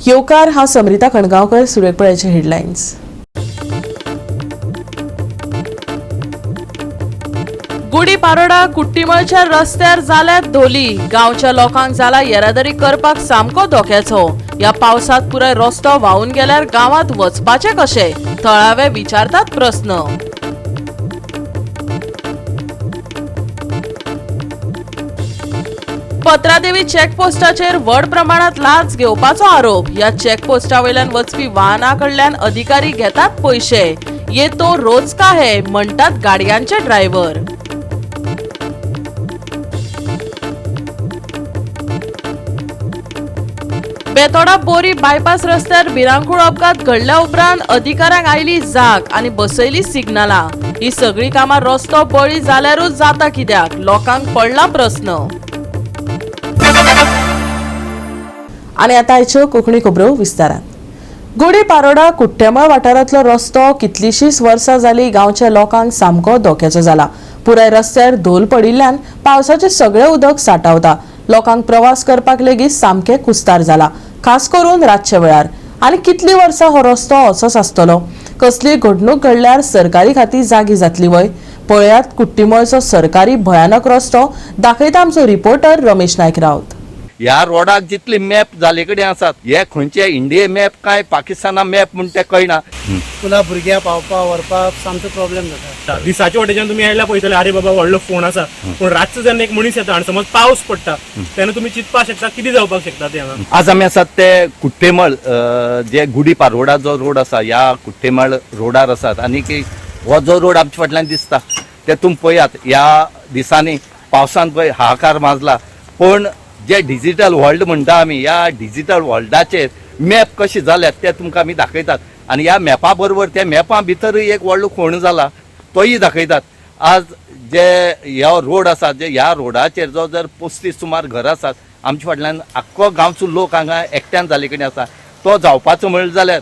येवकार हांव समरिता खणगांवकर. सुरेखपळ्याचे हेडलायन्स. गुडी पारोडा कुट्टीमळच्या रस्त्यार जाल्यात धोली. गांवच्या लोकांक जाला येरादारी करपाक सामको धोक्याचो. ह्या पावसात पुराय रस्तो व्हांवून गेल्यार गांवांत वचपाचे कशे? थळावे विचारतात प्रस्न. पत्रादेवी चेकपोस्टाचेर व्हड प्रमाणात लाच घेवपाचो आरोप. ह्या चेकपोस्टावयल्यान वचपी वाहना कडल्यान अधिकारी घेतात पयशे. ये तो रोज का है म्हणटात गाडयांचे ड्रायव्हर. बेतोडा बोरी बायपास रस्त्यार भिरांकूळ अपघात घडल्या उपरांत अधिकाऱ्यांक आयली जाग आनी बसयली सिग्नलां. ही सगळी कामां रस्तो बळी जाल्यारूच जाता कित्याक? लोकांक पडला प्रस्न. आणि आता आयच्यो कोंकणी खबरो विस्तारान. गुडी पारोडा कुट्टेमळ वाठारांतलो रस्तो कितलीशींच वर्सां जाली गांवच्या लोकांक सामको धोक्याचो जाला. पुराय रस्त्यार धोल पडिल्ल्यान पावसाचे सगळे उदक साठावता. लोकांक प्रवास करपाक लेगीत सामके कुस्तार जाला, खास करून रातच्या वेळार. आनी कितली वर्सां हो रस्तो असोच आसतलो? कसली घडणूक घडल्यार सरकारी खाती जागी जातली वय? पळयात कुट्टीमळचो सरकारी भयानक रस्तो. दाखयता आमचो रिपोर्टर रमेश नायक रावत. ह्या रोडाक जितले मॅप जाले कडेन आसात हे खंयचे इंडिये मॅप काय पाकिस्ताना मॅप म्हण ते कळना. स्कुला भुरग्यां पावपा व्हरपाक सामको प्रॉब्लेम जाता. दिसाच्या वाटेच्यान तुम्ही आयला पळयतले अरे बाबा व्हडलो फोन आसा, पूण रातचो जेन्ना एक मनीस येता आनी समज पावस पडटा तेन्ना तुम्ही चिंतपाक शकता कितें जावपाक शकता ते हांगा. आज आमी आसात ते कुट्टेमळ जे गुडी पारोडा जो रोड आसा ह्या कुट्टेमळ रोडार आसात. आनी हो जो रोड आमच्या फाटल्यान दिसता ते तुमी पळयात ह्या दिसांनी पावसान पळय हाहाकार माजला. पण जे डिजिटल वर्ल्ड म्हणटा आमी ह्या डिजिटल वर्ल्डाचेर मॅप कशे जाल्यात ते तुमकां आमी दाखयतात. आनी ह्या मॅपा बरोबर त्या मॅपा भितरूय एक व्हडलो खोण जाला तोय दाखयतात. आज जे ह्यो रोड आसा जे ह्या रोडाचेर जो जर 35 सुमार घर आसात आमच्या फाटल्यान आख्खो गांवचो लोक हांगा एकट्यान जाले कडेन आसा. तो जावपाचो म्हणलें जाल्यार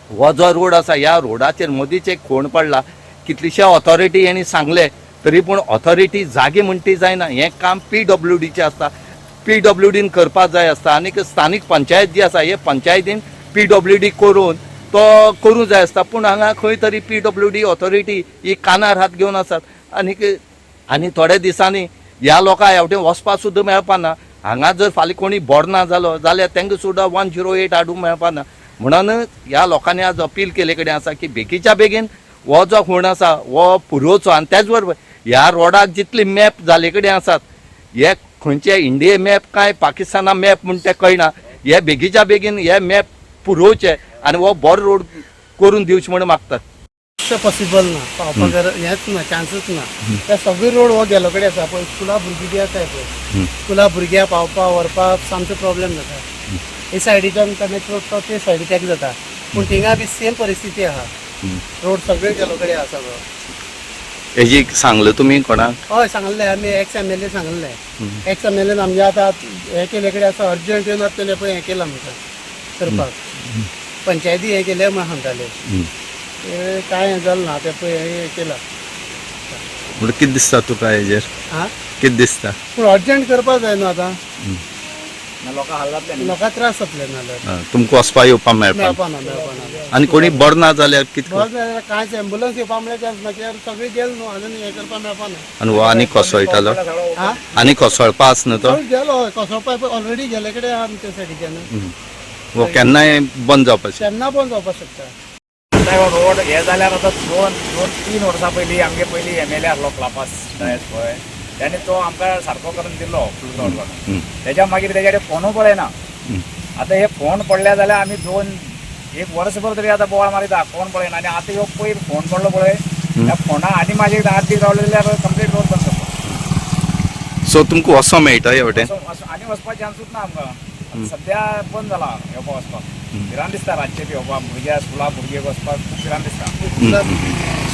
हो जो रोड आसा ह्या रोडाचेर मदींच एक खोण पडला. कितलीशे ऑथॉरिटी हेणी सांगले तरी पूण ऑथॉरिटी जागी म्हणटी जायना. हें काम PWDचें आसता. PWDन करपाक जाय आसता. आनी स्थानीक पंचायत जी आसा हे पंचायतीन PWD करून तो करूंक जाय आसता. पूण हांगा खंय तरी PWD ऑथॉरिटी ही कानार हात घेवन आसात. आनी थोड्या दिसांनी ह्या लोकांक हेवटेन वचपाक सुद्दां मेळपाना. हांगा जर फाल्यां कोणी बोडना जालो जाल्यार तांकां सुद्दां 108 हाडूंक मेळपाना. म्हणून ह्या लोकांनी आज अपील केले कडेन आसा की बेगीच्या बेगीन हो जो खूण आसा हो पुरोवचो. आनी त्याच बरोबर ह्या रोडाक जितले मॅप जाले कडेन आसात हे खंयचे इंडिये मॅप काय पाकिस्ताना मॅप म्हण ते कळना. हे बेगीच्या बेगीन हे मॅप पुरोवचे आनी हो बरो रोड करून दिवचे म्हण मागतात. पॉसिबल ना पावपाक हेच ना चान्सच ना. ते सगळे रोड हो गेलो कडेन आसा पळय. स्कुला भुरगीं बी आसाय पळय स्कुला भुरग्यां पावपा व्हरपाक सामको प्रॉब्लेम जाता. हे सायडीच्यान कनेक्ट रोड तो ते सायडीक जाता. पूण थिंगा बी सेम परिस्थिती आहा. रोड सगळे गेलो कडेन आसा सगळो. हेजी सांगले तुमी कोणाक? हय सांगले आमी एक्स-MLA सांगले. एक्स-MLAन आमगे आतां हे केले कडेन आसा अर्जंट येवन आसतले पळय हें केलां आमकां करपाक. पंचायती हें केलें म्हण सांगताले. कांय हें जालें ना ते पळय हें केलां. म्हणजे कितें दिसता तुका हेजेर? कितें दिसता? पूण अर्जंट करपाक जाय न्हू आतां. लोकांक त्रास जातले नाल्यार. तुमकां वचपाक येवपाक मेळपाना. आनी कोणी बरना जाल्यार कितें? कांयच एम्बुलन्स येवपाक मेळटा चान्स ना कित्याक सगळीं गेले न्हू आनी हें करपाक मेळपाना. आनी हो आनी कोसळटालो? आनी कोसळपा आस न्हू तो? गेलो कोसळपाक ऑलरेडी गेले कडेन आहा आमच्या सायडीच्यान. हो केन्नाय बंद जावपाचें? केन्ना बंद जावपाक शकता. रोड हे जाल्यार आतां 2-3 वर्सां पयलीं आमगे पयलीं MLA आहलो क्लापास डायस पळय त्याने तो आमकां सारको करून दिल्लो फूल रोड करून. तेच्या मागीर तेच्या कडेन फोनू पळयना. आतां हे फोन पडले जाल्यार आमी 1 वर्सभर तरी आतां बोवाळ मारिता फोन पळयना. आनी आतां ह्यो पयर फोन पडलो पळय त्या फोना आनी म्हाजे 8 दीस रावले जाल्यार कंप्लीट रोड बंद करता. सो तुमकां वचो मेळटा हे वटेन? आनी वचपाक चान्सूच ना आमकां. सद्या बंद जाला येवपाक वचपाक. भिरांत दिसता रातचे बी येवपाक. भुरग्या स्कुला भुरगे वचपाक खूब भिरांत दिसता.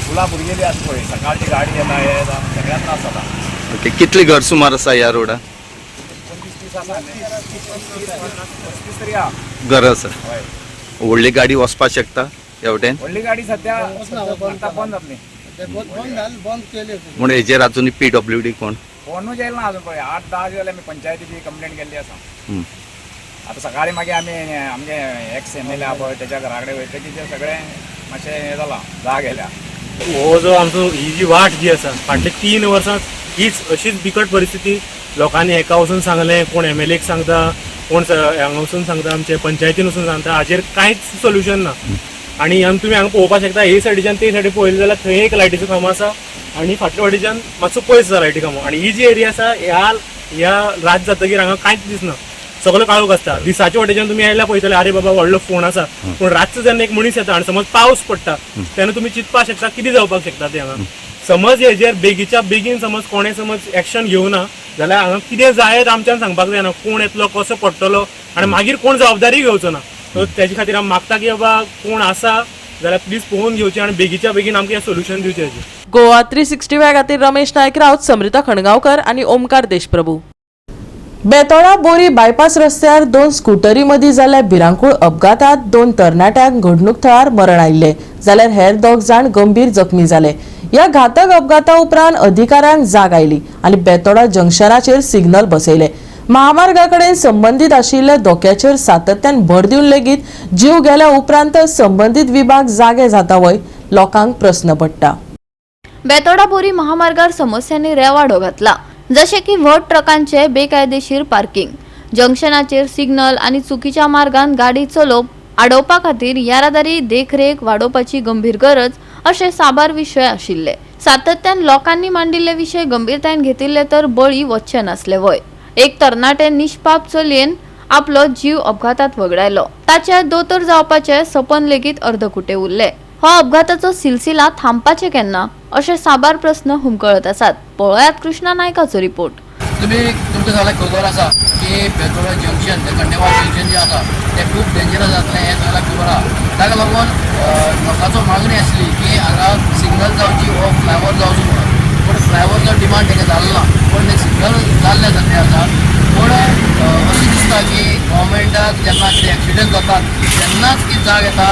स्कुला भुरगे बी आसा पळय सकाळची गाडी येता हे येता सगळ्यांत त्रास जाता. ओके. कितली घर सुमार आसा ह्या रोडार? 25-30 आसा. 35 तरी आहा घर आसा. व्हडली गाडी वचपाक शकता ह्या वटेन? व्हडली गाडी सद्या आतां बंद जातली. बंद केले. म्हूण हेजेर अजून PWD कोण? फोनूच येयला ना अजून पळय. 8-10 दीस जाले आमी पंचायती बी कंप्लेंट केल्ली आसा. आता सकाळी मागीर आमी आमगे एक्स MLA आहा पळय तेच्या घरा कडेन वयतकीर ते सगळें मातशें हें जालां जाग येयल्या. हो जो आमचो ही जी वाट जी आसा फाटले 3 वर्सां हीच अशीच बिकट परिस्थिती. लोकांनी एका वचून सांगलें, कोण MLAक सांगता, कोण हांगा वचून सांगता, आमचे पंचायतीन वचून सांगता, हाजेर कांयच सोल्युशन ना. आणि तुमी हांगा पळोवपाक शकता, हे सायडीच्यान ते सायडीक पळयलें जाल्यार थंय एक लायटीचो खांबो आसा आणि फाटल्या वाटेच्यान मातसो पयस आसा लायटी खांबो. आणि ही जी एरिया आसा ह्या रात जातकीर हांगा कांयच दिसना, सगळो काळोख आसता. दिसाच्या वाटेच्यान तुमी आयल्यार पळयतले अरे बाबा व्हडलो फोन आसा, पूण रातचो जेन्ना एक मनीस येता आनी समज पावस पडटा तेन्ना तुमी चिंतपाक शकता कितें जावपाक शकता ते हांगा. समज हेजेर बेगीच्या बेगीन समज कोणें समज एक्शन घेवना जाल्यार हांगा कितें जायत आमच्यान सांगपाक जायना. कोण येतलो, कसो पडटलो आनी मागीर कोण जबाबदारी घेवचो ना. सो तेजे खातीर हांव मागता की बाबा कोण आसा जाल्यार प्लीज पळोवन घेवचें आनी बेगीच्या बेगीन आमकां सोल्युशन दिवचें हाजें. गोवा 365 खातीर रमेश नायक रावत, समृता खणगांवकर आणि ओमकार देशप्रभू. बेतोडा बोरी बायपास रस्त्यार 2 स्कूटरी मदीं जाल्ल्या भिरांकूळ अपघातात 2 तरणाट्यांक घडणूक थळार मरण आयिल्ले, जाल्यार हेर 2 जाण गंभीर जखमी जाले. या घातक अपघाता उपरांत अधिकाऱ्यांक जाग आयली आनी बेतोडा जंक्शनाचेर सिग्नल बसयले. महामार्गा कडेन संबंदीत आशिल्ल्या धोक्याचेर सातत्यान भर दिवन लेगीत जीव गेल्या उपरांत संबंदीत विभाग जागे जाता वय, लोकांक प्रस्न पडटा. बेतोडा बोरी महामार्गार समस्यांनी रेवाडो घातला, जशे की व्हड ट्रकांचे बेकायदेशीर पार्किंग, जंक्शनाचेर सिग्नल आणि चुकीच्या मार्गान गाडी चलोवप. आडोवपा खातीर येरादारी देखरेख वाडोवपाची गंभीर गरज अशे साबार विशय आशिल्ले. सातत्यान लोकांनी मांडिल्ले विशय गंभीरतायेन घेतिल्ले तर बळी वचचे नासले वय. एक तरणाटे निष्पाप चलयेन आपलो जीव अपघातात वगडायलो, ताचे दोतोर जावपाचे सपन लेगीत अर्धकुटे उरले. हो अपघाताचो सिलसिला थांबपाचे केन्ना अशे साबार प्रश्न हुमकळत आसात. पळयात कृष्णा नायकाचो रिपोर्ट. तुमच्या सगळ्यांक खबर आसा की Betora junction Khandewal junction J आसा ते खूब डेंजरस जातलें, हें सगळ्यांक खबर आहा. ताका लागून लोकांचो मागणी आसली की हांगा सिग्नल जावची वो फ्लायओवर जावचो म्हणून. पूण फ्लायओवरचो डिमांड तेका जालो ना, पूण ते सिग्नल जाल्ले सद्या आसा. पूण अशें दिसता की गव्हर्मेंटाक जेन्ना कितें एक्सिडंट जातात तेन्नाच की जाग येता.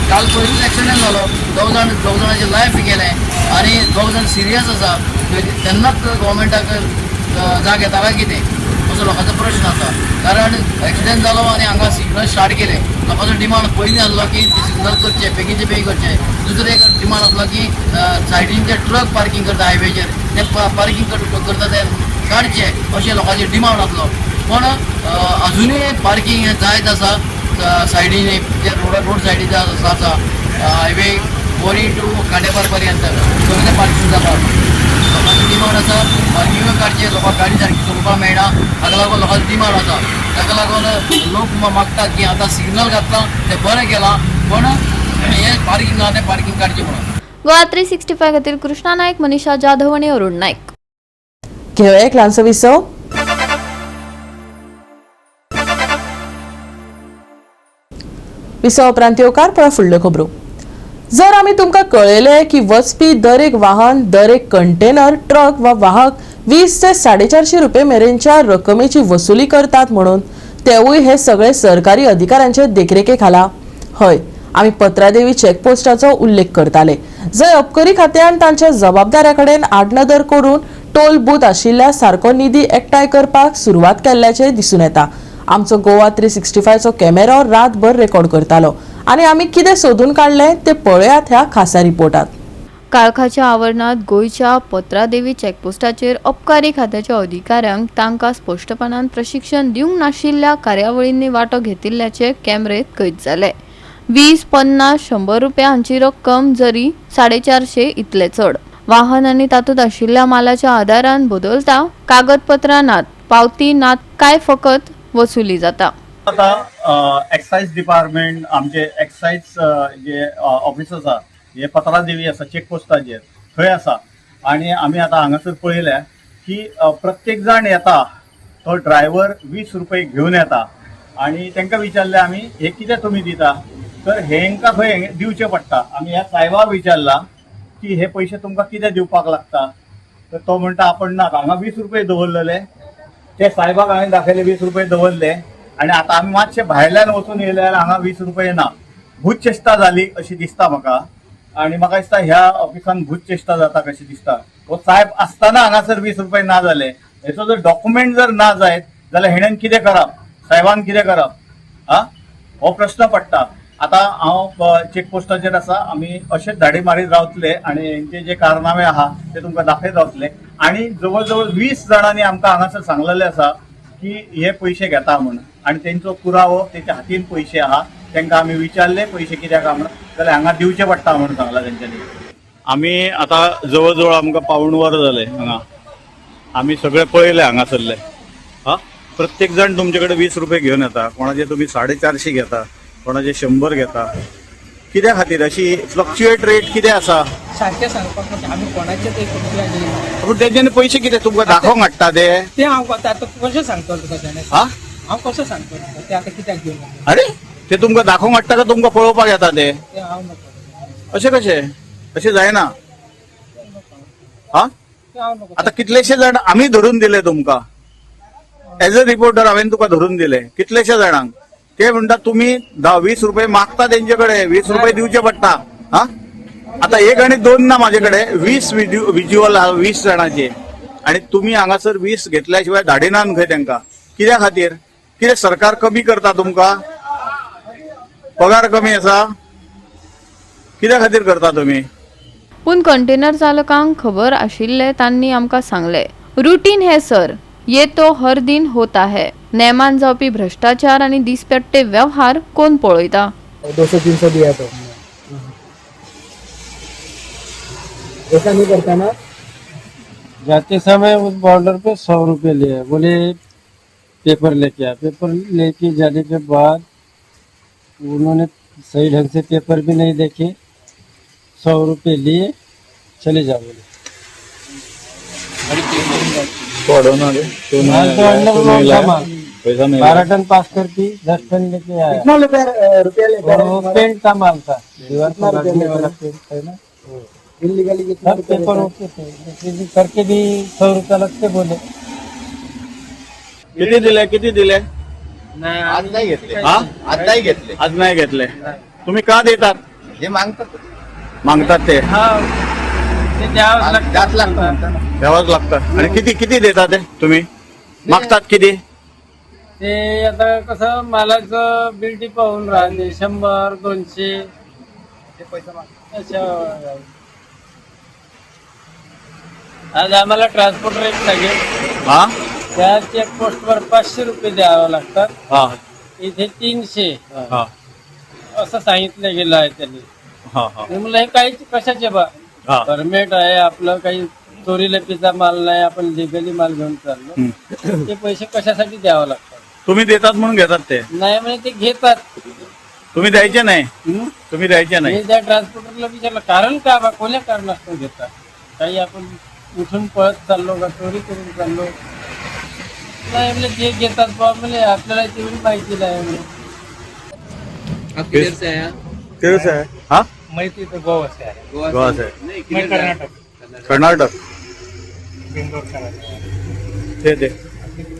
काल पयलींच एक्सिडंट जालो, 2 जाणांचे लायफ गेलें आनी 2 जाण सिरियस आसा. तेन्नाच गव्हर्मेंटाक जाग येता काय कितें असो लोकांचो प्रश्न आसा. कारण एक्सिडंट जालो आनी हांगा सिग्नल स्टार्ट केले. लोकांचो डिमांड पयलीं आसलो की सिग्नल करचे, बेगीचे बेगीन करचे. दुसरो एक डिमांड आसलो की सायडीन जे ट्रक पार्किंग करता हायवेचेर ते पार्किंग करता ते काडचे, अशें लोकांचे डिमांड आसलो. पूण अजुनूय पार्किंग हें जायत आसा. सायडीन जे रोड सायडीन जे आसा हायवे बोरी टू खांडेपार पर्यंत सगळें पार्किंग जाता. लोकांची डिमांड आसा पार्किंग काडचे, लोकांक गाडी सारकी चलोवपाक मेळना, हाका लागून लोकांची डिमांड आसा. ताका लागून लोक मागतात की आतां सिग्नल घातलां तें बरें केलां, पूण हें पार्किंग आहा तें पार्किंग काडचें म्हणून. गोवा 365 खातीर कृष्णा नायक, मनीषा जाधव आणि अरुण नायक. घेऊया एक ल्हानसो विसव. विसव उपरांत येवकार पळय फुडल्यो खबरो. जर आमी तुमकां कळयले की वचपी दर एक वाहन, दर एक कंटेनर, ट्रक वा वाहक 20 ते 450 रुपये मेरेनच्या रकमेची वसुली करतात म्हणून, तेवूय हे सगळे सरकारी अधिकाऱ्यांचे देखरेखे खाला. हय, आमी पत्रादेवी चेकपोस्टाचो उल्लेख करताले, जंय अबकारी खात्यान तांच्या जबाबदाऱ्या कडेन आडनदर करून टोल बूथ आशिल्ल्या सारको निधी एकठांय करपाक सुरवात केल्ल्याचे दिसून येता. आमचो गोवा 365 चो कॅमेरो रातभर रेकॉर्ड करतालो आणि आमी कितें सोदून काढले ते पळयात ह्या खासा रिपोर्टात. काळखाच्या आवरणात गोयच्या पत्रादेवी चेकपोस्टाचेर अबकारी खात्याच्या अधिकाऱ्यांक तांकां स्पश्टपणान प्रशिक्षण दिवंक नाशिल्ल्या कार्यावळींनी वांटो घेतिल्ल्याचे कॅमेरेत कैद जाले. 20, 50, 100 रुपया हांची रक्कम जरी 450 इतले चड. वाहन आनी तातूंत आशिल्ल्या मालाच्या आदारान बदलता, कागदपत्रां नात, पावती नात, काय फकत वसुली जाता. आता एक्साइज डिपार्टमेंट आमचे एक्साइज जे ऑफिस आसा हे पत्रादेवी आसा चेकपोस्टाचेर थंय आसा. आनी आमी आतां हांगासर पळयल्या की प्रत्येक जाण येता तो ड्रायव्हर 20 रुपये घेवन येता आनी तांकां विचारलें आमी हे कितें तुमी दिता, तर हेंकां खंय दिवचें पडटा. आमी ह्या साहेबाक विचारला की हे पयशे तुमकां कितें दिवपाक लागता, तर तो म्हणटा आपण ना, हांगा 20 रुपये दवरलेले, ते साहेबाक हांवें दाखयले 20 रुपये दवरले आनी आतां आमी मातशे भायल्यान वचून येयले जाल्यार हांगा 20 रुपये ना. भूत चेष्टा जाली अशी दिसता म्हाका. आनी म्हाका दिसता ह्या ऑफिसान भूत चेष्टा जाता कशी दिसता. हो साहेब आसतना हांगासर 20 रुपये ना जाले, हेचो जर डॉक्युमेंट जर ना जायत जाल्यार हेणेन कितें करप. साहेबान कितें करप हो प्रश्न पडटा. आता हांव चेकपोस्टाचेर आसा, आमी अशेच धाडी मारीत रावतले आणि हेंचे जे कारनामे आहा ते तुमकां दाखयत रावतले. आणि जवळ जवळ 20 जाणांनी आमकां हांगासर सांगलेले आसा की हे पयशे घेता म्हणून, आणि तेंचो पुरावो तेंच्या हातीन पयशे आहा. तांकां आमी विचारले पयशे कित्याक म्हणून, जाल्यार हांगा दिवचे पडटा म्हणून सांगला तेंच्यांनी. आमी आतां जवळ जवळ आमकां पाऊण वर जालें हांगा. आमी सगळे पळयले हांगासरले. प्रत्येक जण तुमचे कडेन 20 रुपये घेवन येता. कोणाचे तुम्ही 450 घेता, कोणाचे 100 घेता. कित्या खातीर अशी फ्लक्च्युएट रेट कितें आसा? सारखें सांगपाक म्हणजे आमी कोणाचेच एक रुपया घेयना. पूण तेंच्यांनी पयशे कितें तुमकां दाखोवंक हाडटा ते हांव आतां कशें सांगतलो तुका जाणें? हांव कसो सांगतलो तुका ते आतां कित्याक घेवन येता? अरे ते तुमकां दाखोवंक हाडटा काय तुमकां पळोवपाक येता ते? ते हांव नको. अशें कशें? अशें जायना. ते हांव नको. आता कितलेशे जाण आमी धरून दिले तुमकां. एज अ रिपोर्टर हांवें तुका धरून दिले कितलेशे जाणांक. ते म्हणटा तुम्ही 20 रुपये मागता तेंचे कडेन, 20 रुपये दिवचे पडटा. आता 1 आणि 2 ना माझे कडेन 20 विज्युअल 20 जाणांचे, आणि तुम्ही हांगासर 20 घेतल्या धाडिनान खंय तेंकां. कित्या खातीर? कितें सरकार कमी करता तुमकां? पगार कमी आसा? कित्या खातीर करता तुम्ही? पूण कंटेनर चालकांक खबर आशिल्ले तांणी आमकां सांगले, रुटीन है सर, ये तो हर दिन होता है. नेमान जावपी भ्रष्टाचार आणि दिसपट्टे व्यवहार कोण पळयता? 200-300 दिया तो ऐसा नहीं करता ना. जाते समय उस बॉर्डर पे 100 रुपये लिए, बोले पेपर लेके आ. पेपर लेके जाने के बाद उन्होंने सही ढंग से पेपर भी नहीं देखे, 100 रुपये लिए, चले जाओ बोले. पैसा 12 टन पास करती, 10 टन लेके आया. कितना रुपया लेकर और वो पेंट का माल था, दीवार पर लगने वाला पेंट है ना. इलीगली कितना सब पेपर ओके थे, लेकिन भी करके भी 100 रुपया लगते बोले. किती दिले? किती दिले? आज नाही घेतले. आज नाही घेतले. आज नाही घेतले. तुम्ही का देतात? हे मागतात ते ते द्यावंच लागतं. द्यावंच लागतं. आणि किती किती देतात ते तुम्ही? मागतात किती? ते आता कसं मालाचं बिल्टी पाहून राहते, 100, 200 अशा. आज आम्हाला ट्रान्सपोर्ट रेट लागेल. त्या चेकपोस्टवर 500 रुपये द्यावं लागतात. इथे 300 असं सांगितलं गेलं आहे त्यांनी. म्हणलं हे काही कशाचे बा, परमिट आहे आपलं, काही चोरी लपीचा माल नाही, आपण लिगली माल घेऊन चाललो. ते पैसे कशासाठी द्यावं लागतात? तुम्ही देतात म्हणून घेतात ते? नाही म्हणजे ते घेतात. तुम्ही द्यायचे नाही? तुम्ही द्यायचे नाही? मी त्या ट्रान्सपोर्टरला विचारलं कारण का बा, कोण्या कारणास्तव घेतात? काही आपण उठून पळत चाललो का, चोरी करून चाललो? नाही म्हणजे जे घेतात बा, म्हणजे आपल्याला तेवढी माहिती नाही म्हणजे. किधर से है? हाँ, माहिती तो गोवा से आहे. गोवा से. मैं कर्नाटक, कर्नाटक. बेंगलोर कर्नाटक. दे दे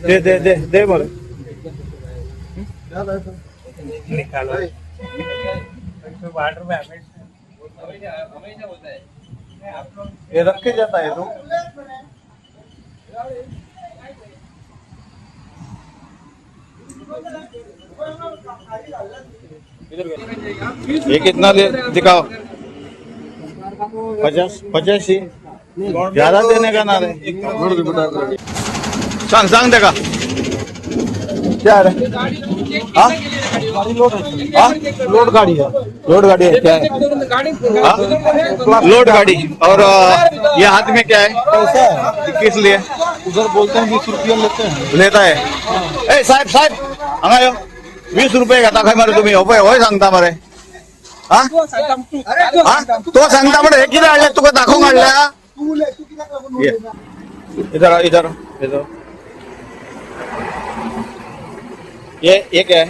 दे दे दे दे मला. निकालो 8 रुपये हमें. ये रख के जाता है तू? ये कितना दिखाओ? 50 ज्यादा देने का ना रे. सांग सांग दे का क्या है? लोड गाड़ी है. लोड गाड़ी है. क्या है? लोड गाड़ी. और ये हाथ में क्या है? पैसा है. किस लिए? उधर बोलते हैं 20 रुपया लेते हैं. लेता है. ए साहेब साहेब हांगा यो 20 रुपये घेता काय मरे तुम्ही? होय सांगता मरे. तो सांगता मरे. हे किती हाडले तुका दाखवून हाडल्या? इधर इधर इधर. ये क्या है?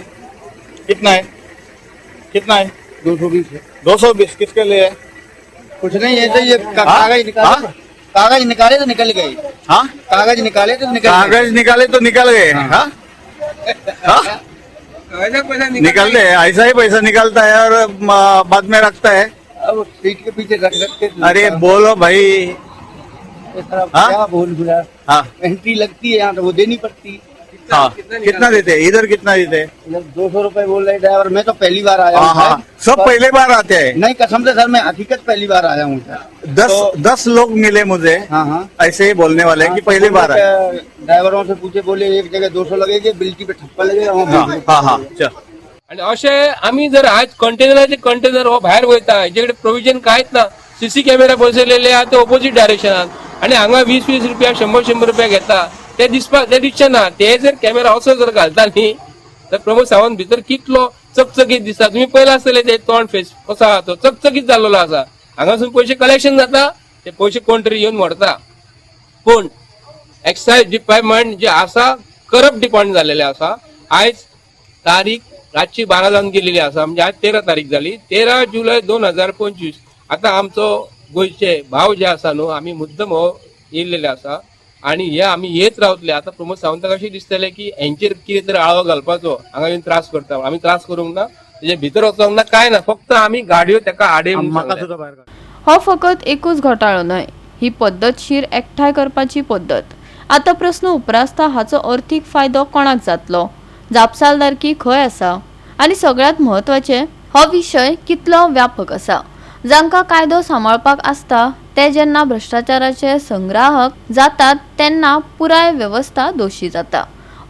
कितना है? कितना है? 220 है. 220 किसके लिए है? कुछ नहीं है, तो ये कागज निकाले, कागज निकाले तो निकल गए. हाँ, कागज निकाले तो निकल गए. कागज निकाले तो निकल गए. हाँ हाँ, निकल दे. ऐसा ही पैसा निकालता है और बाद में रखता है. अब सीट के पीछे रख रखते. अरे बोलो भाई. हाँ? क्या बोल बुला. हाँ, एंट्री लगती है यहाँ तो वो देनी पड़ती. हाँ कितना देते हैं? इधर कितना देते हैं? 200 रुपए बोल रहे ड्राइवर। मैं तो पहली बार आया हाँ हूँ हाँ सर। सब पहले बार आते हैं। नहीं कसम से सर, मैं हकीकत पहली बार आया हूँ सर। 10 लोग मिले मुझे हाँ ऐसे ही बोलने वाले कि पहली बार आए। ड्रायव्हरों से पूछे, बोले एक जगह 200 लगेगी, बिल्टी पे ठप्पा लगेगा। हाँ हाँ हाँ चल. आणि असे आम्ही जर आज कंटेनर हो बाहेर वयता, हेजेकडे प्रोव्हिजन कांयच ना, सीसी कॅमेरा बसयलेले आहा ते ऑपोजिट डायरेक्शनात आणि हांगा 20 रुपया 100 रुपया घेता ते दिसचे ना. ते जर कॅमेरा असो जर घालता न्ही तर प्रमोद सावंत भितर कितलो चकचकीत दिसता. तुम्ही पयला आसतले ते तोंड फेस कसो आहा तो चकचकीत जाल्लो आसा. हांगासून पयशे कलेक्शन जाता, ते पयशे कोण तरी येवन व्हरता. पूण एक्सायज डिपार्टमेंट जे आसा करप्ट डिपार्टमेंट जाल्लेले आसा. आयज तारीख रातची 12 जावन गेलेली आसा, म्हणजे आज 13 तारीख जाली. 13 जुलय 2025. आता आमचो गोंयचे भाव जे आसा न्हू, आमी मुद्दम हो येयल्लेले आसा आणि हे आमी येत रावतले. आता प्रमोद सावंताक अशें दिसतलें की हेंचेर कितें तरी आळो घालपाचो, हांगा येवन त्रास करता. आमी त्रास करूंक ना, तेजे भितर वचोंक ना, काय ना, फक्त आमी गाडयो तेका आडे हो फकत एकूच घोटाळो न्हय, ही पद्दतशीर एकठांय करपाची पद्दत. आता प्रश्न उपरासता हाचो अर्थीक फायदो कोणाक जातलो, जापसालदारकी खंय आसा आनी सगळ्यात म्हत्वाचें हो विशय कितलो व्यापक आसा. जांकां कायदो सांबाळपाक आसता ते जेन्ना भ्रष्टाचाराचे संग्राहक जातात तेन्ना पुराय वेवस्था दोशी जाता.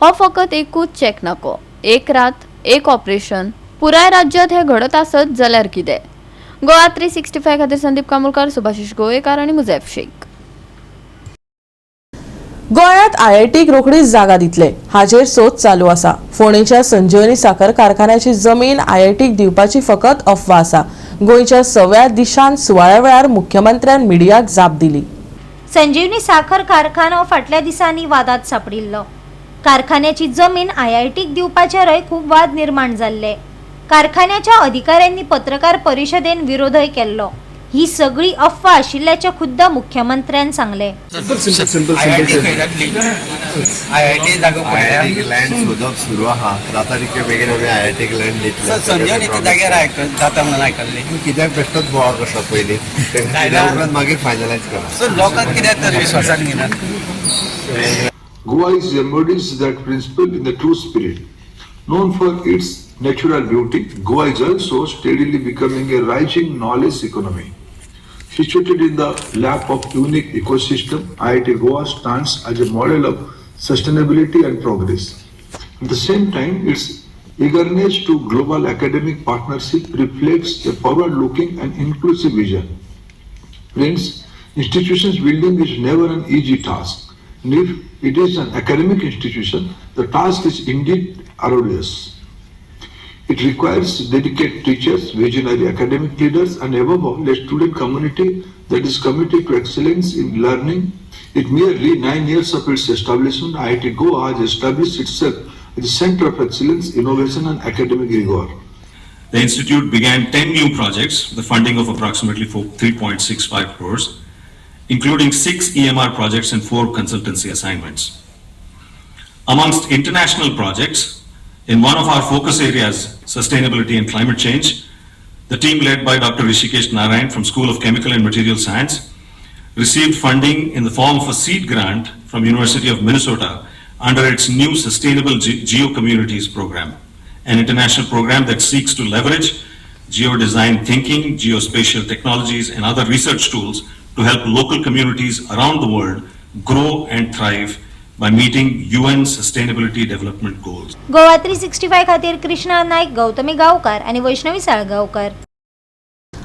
हो फकत एकूच चॅक नाको, एक रात एक ऑपरेशन. पुराय राज्यात हे घडत आसत जाल्यार कितें. गोवा 365 खातीर संदीप कामुरकार, सुभाशीश गोवेकार आनी मुझैफ शेख. गोंयांत IITक रोखडीच जागा दितले हाचेर सोद चालू आसा. फोंडेच्या संजीवनी साखर कारखान्याची जमीन IITक दिवपाची फकत अफवा आसा. गोंयच्या सव्या दिशांत सुवाळ्या वेळार मुख्यमंत्र्यान मिडियाक जाप दिली. संजीवनी साखर कारखानो फाटल्या दिसांनी वादात सापडिल्लो. कारखान्याची जमीन IITक दिवपाचेरय खूब वाद निर्माण जाल्ले. कारखान्याच्या अधिकाऱ्यांनी पत्रकार परिशदेन विरोधय केल्लो. ही सगळी अफवा आशिल्ल्याचे खुद्द मुख्यमंत्र्यान सांगले. IIT लँड शोधप सुरू आहा. जाता तितके बेगीन आमी IIT लँड दितले. संजीवनी जाग्यार जाता म्हणून आयकल्लें. कित्याक बेश्टोच बोवाळ कसो पयलीं उपरांत मागीर फायनलायज करा. सो लोकांक कित्याक तर विश्वासान घेनात. Goa embodies that principle in the true spirit. Known for its natural beauty, Goa is also steadily becoming a rising knowledge economy. Situated in the lap of unique ecosystem, IIT Goa stands as a model of sustainability and progress. At the same time, its eagerness to global academic partnership reflects a forward-looking and inclusive vision. Friends, institutions building is never an easy task. And if it is an academic institution, the task is indeed arduous. It requires dedicated teachers, visionary academic leaders, and above all, a student community that is committed to excellence in learning. In merely 9 years of its establishment, IIT Goa has established itself as a center of excellence, innovation, and academic rigor. The institute began 10 new projects, the funding of approximately 3.65 crores, including 6 EMR projects and 4 consultancy assignments. Amongst international projects, in one of our focus areas, sustainability and climate change, the team led by Dr. Rishikesh Narayan from School of Chemical and Material Science received funding in the form of a seed grant from University of Minnesota under its new Sustainable Geo-Communities program, an international program that seeks to leverage geo-design thinking, geospatial technologies, and other research tools to help local communities around the world grow and thrive by meeting UN Sustainability Development Goals. Goa 365 खातीर कृष्णा नाईक, गौतमी गावकार आणि वैष्णवी साळगावकर.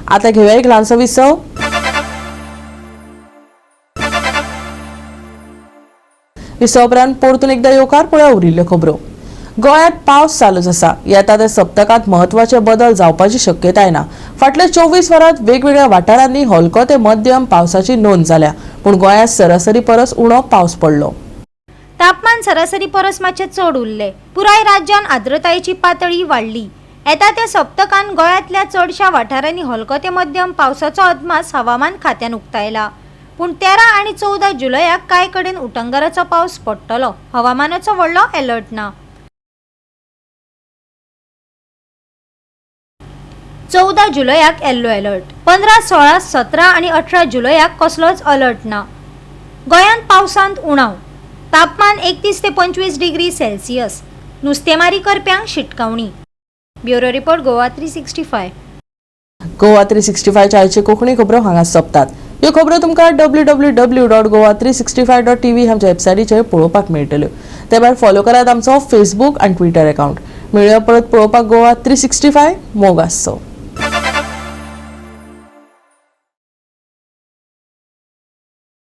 आता घेऊया एक लहानसो विसव. विसव उपरांत परतून एकदा येवकार पळया उरिल्ल्यो खबरो. गोंयांत पावस चालूच आसा. येता त्या सप्तकांत महत्वाचे बदल जावपाची शक्यताय ना. फाटल्या 24 वरांत वेगवेगळ्या वाठारांनी हलको ते मध्यम पावसाची नोंद जाल्या, पूण गोंयांत सरासरी परस उणो पावस पडलो. तापमान सरासरी परस मातशें चड उरले. पुराय राज्यान आर्द्रतायेची पातळी वाडली. येता त्या सप्तकान गोंयांतल्या चडशा वाठारांनी हलको ते मध्यम पावसाचो अदमास हवामान खात्यान उक्तायला. पूण 13 आणि 14 जुलयाक कांय कडेन उटंगाराचो पावस पडटलो. हवामानाचो व्हडलो अलर्ट ना. 14 जुलयाक येल्लो अलर्ट. 15, 16, 17 आणि 18 जुलयाक कसलोच अलर्ट ना. गोंयांत पावसांत उणाव. तापमान 31 ते 25 डिग्री सेल्सियस. नुस्तेमारी करप्यांक शिटकावणी. Bureau report Goa 365. गोवा 365 च्या आयचे कोंकणी खबरो हांगा सोंपतात. ह्यो खबरो तुमकां www.goa365.tv आमच्या वेबसायटीचेर पळोवपाक मेळटल्यो. ते भायर फॉलो करात आमचो फेसबूक आनी ट्विटर अकाउंट. मेळुया परत पळोवपाक गोवा 365 मोग आसचो.